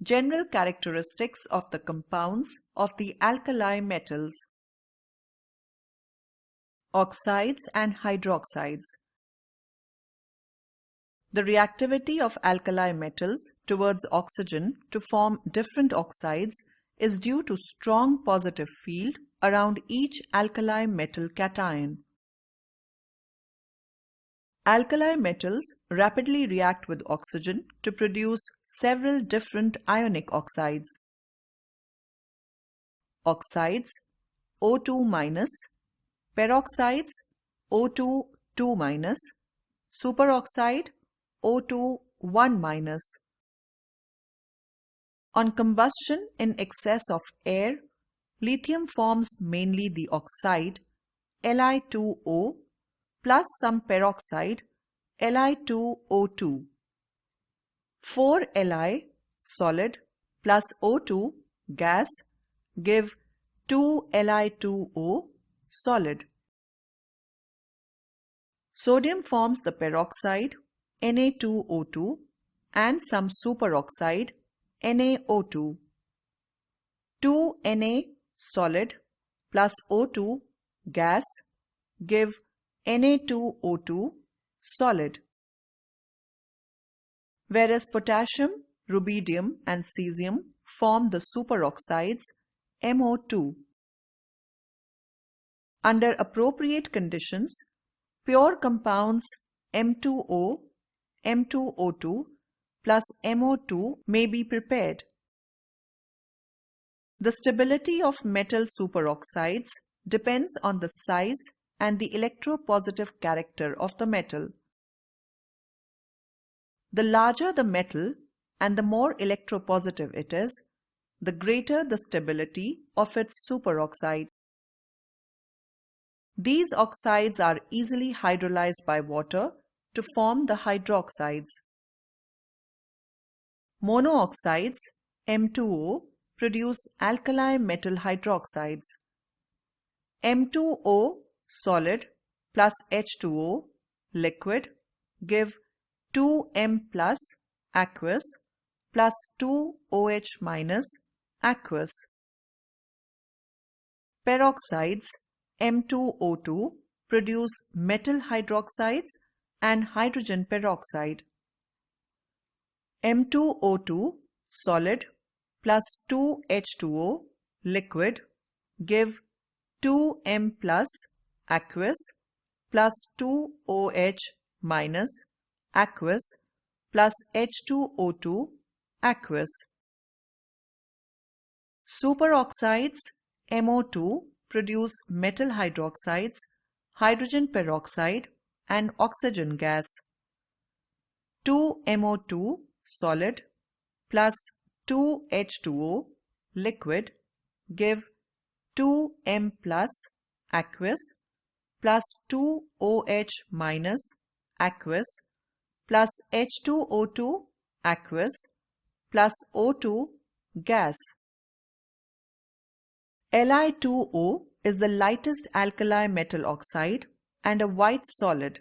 General characteristics of the compounds of the alkali metals. Oxides and hydroxides. The reactivity of alkali metals towards oxygen to form different oxides is due to strong positive field around each alkali metal cation. Alkali metals rapidly react with oxygen to produce several different ionic oxides. Oxides O2-, peroxides O2 2-, superoxide O2 1-. On combustion in excess of air, lithium forms mainly the oxide Li2O plus some peroxide Li2O2. 4 Li solid plus O2 gas give 2 Li2O solid. Sodium forms the peroxide Na2O2 and some superoxide NaO2. 2 Na solid plus O2 gas give Na2O2 solid. Whereas potassium, rubidium and cesium form the superoxides MO2. Under appropriate conditions, pure compounds M2O, M2O2 plus MO2 may be prepared. The stability of metal superoxides depends on the size and the electropositive character of the metal. The larger the metal and the more electropositive it is, the greater the stability of its superoxide. These oxides are easily hydrolyzed by water to form the hydroxides. Monooxides M2O produce alkali metal hydroxides. M2O solid plus H2O liquid give 2M plus aqueous plus 2OH minus aqueous. Peroxides M2O2 produce metal hydroxides and hydrogen peroxide. M2O2 solid plus 2H2O liquid give 2M plus aqueous plus 2OH minus aqueous plus H2O2 aqueous. Superoxides MO2 produce metal hydroxides, hydrogen peroxide and oxygen gas. 2MO2 solid plus 2H2O liquid give 2M plus aqueous plus 2OH minus aqueous plus H2O2 aqueous plus O2 gas. Li2O is the lightest alkali metal oxide and a white solid.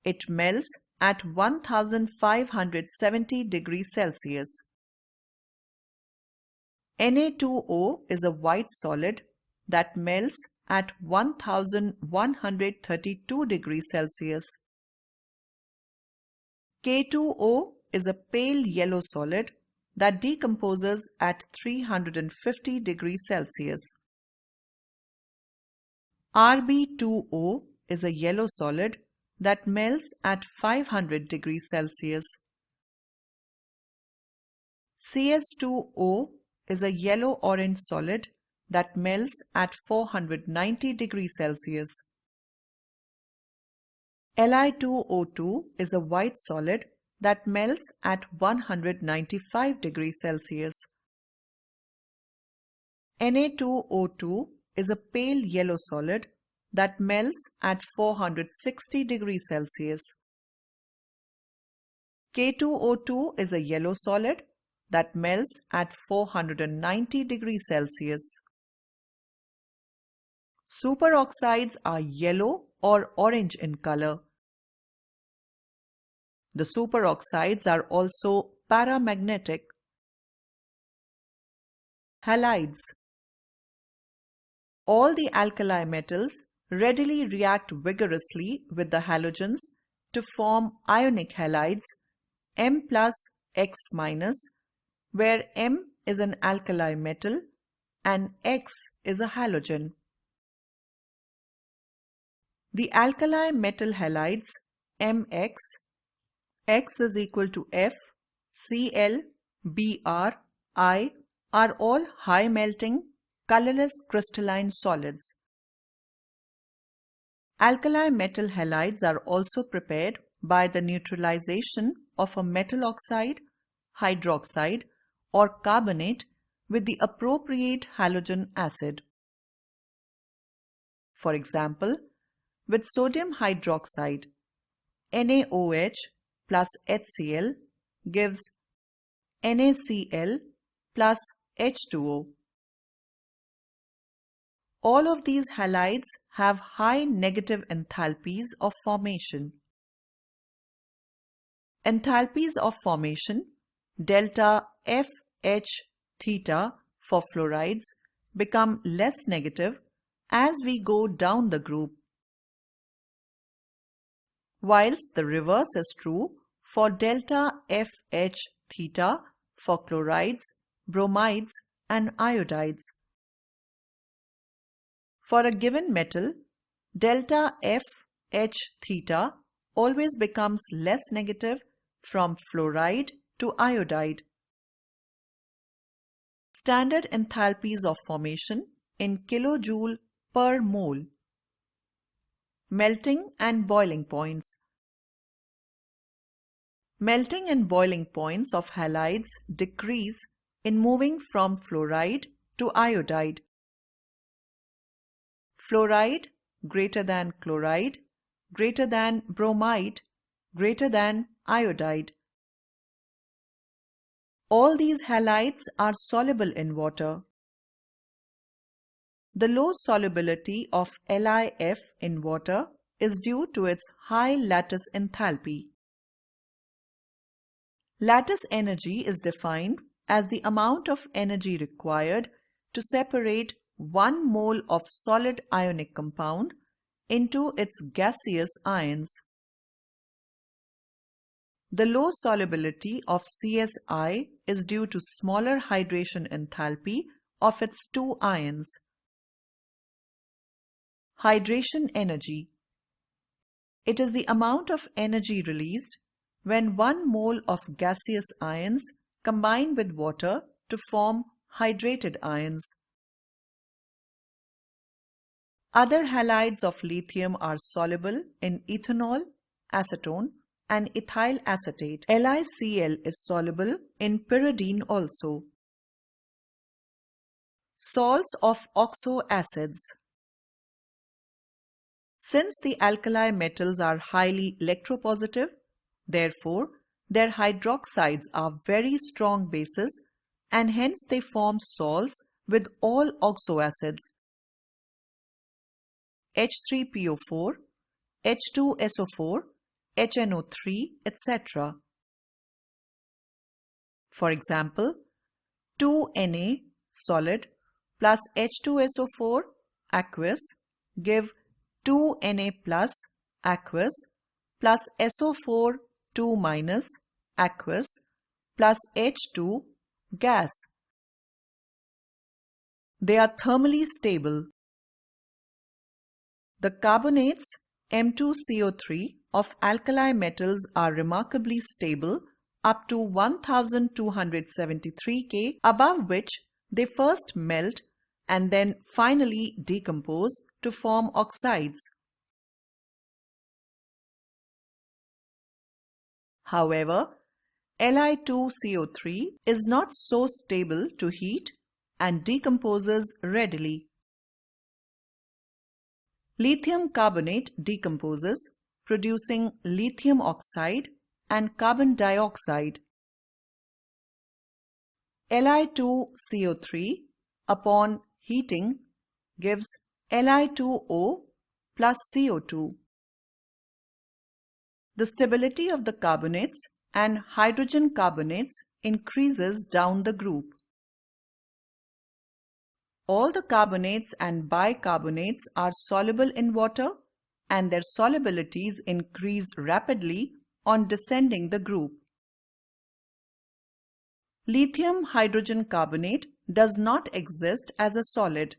It melts at 1570 degrees Celsius. Na2O is a white solid that melts at 1132 degrees Celsius. K2O is a pale yellow solid that decomposes at 350 degrees Celsius. Rb2O is a yellow solid that melts at 500 degrees Celsius. Cs2O is a yellow-orange solid that melts at 490 degrees Celsius. Li2O2 is a white solid that melts at 195 degrees Celsius. Na2O2 is a pale yellow solid that melts at 460 degrees Celsius. K2O2 is a yellow solid that melts at 490 degrees Celsius. Superoxides are yellow or orange in color. The superoxides are also paramagnetic Halides. All the alkali metals readily react vigorously with the halogens to form ionic halides M plus X minus, where M is an alkali metal and X is a halogen. The alkali metal halides Mx, X is equal to F, Cl, Br, I are all high melting, colorless crystalline solids. Alkali metal halides are also prepared by the neutralization of a metal oxide, hydroxide, or carbonate with the appropriate halogen acid. For example, with sodium hydroxide, NaOH plus HCl gives NaCl plus H2O. All of these halides have high negative enthalpies of formation. Enthalpies of formation delta FH theta for fluorides become less negative as we go down the group, whilst the reverse is true for delta FH theta for chlorides, bromides and iodides. For a given metal, delta FH theta always becomes less negative from fluoride to iodide. Standard enthalpies of formation in kilojoule per mole. Melting and boiling points. Melting and boiling points of halides decrease in moving from fluoride to iodide. Fluoride greater than chloride, greater than bromide, greater than iodide. All these halides are soluble in water. The low solubility of LiF in water is due to its high lattice enthalpy. Lattice energy is defined as the amount of energy required to separate 1 mole of solid ionic compound into its gaseous ions. The low solubility of CSI is due to smaller hydration enthalpy of its 2 ions. Hydration energy. It is the amount of energy released when 1 mole of gaseous ions combine with water to form hydrated ions. Other halides of lithium are soluble in ethanol, acetone, and ethyl acetate. LiCl is soluble in pyridine also. Salts of oxo acids. Since the alkali metals are highly electropositive, therefore their hydroxides are very strong bases and hence they form salts with all oxo acids. H3PO4, H2SO4, HNO3, etc. For example, 2Na solid plus H2SO4 aqueous give 2Na plus aqueous plus SO4 2 minus aqueous plus H2 gas. They are thermally stable. The carbonates M2CO3 of alkali metals are remarkably stable up to 1273 K, above which they first melt and then finally decompose to form oxides. However, Li2CO3 is not so stable to heat and decomposes readily. Lithium carbonate decomposes, producing lithium oxide and carbon dioxide. Li2CO3 upon heating gives Li2O plus CO2. The stability of the carbonates and hydrogen carbonates increases down the group. All the carbonates and bicarbonates are soluble in water and their solubilities increase rapidly on descending the group. Lithium hydrogen carbonate does not exist as a solid.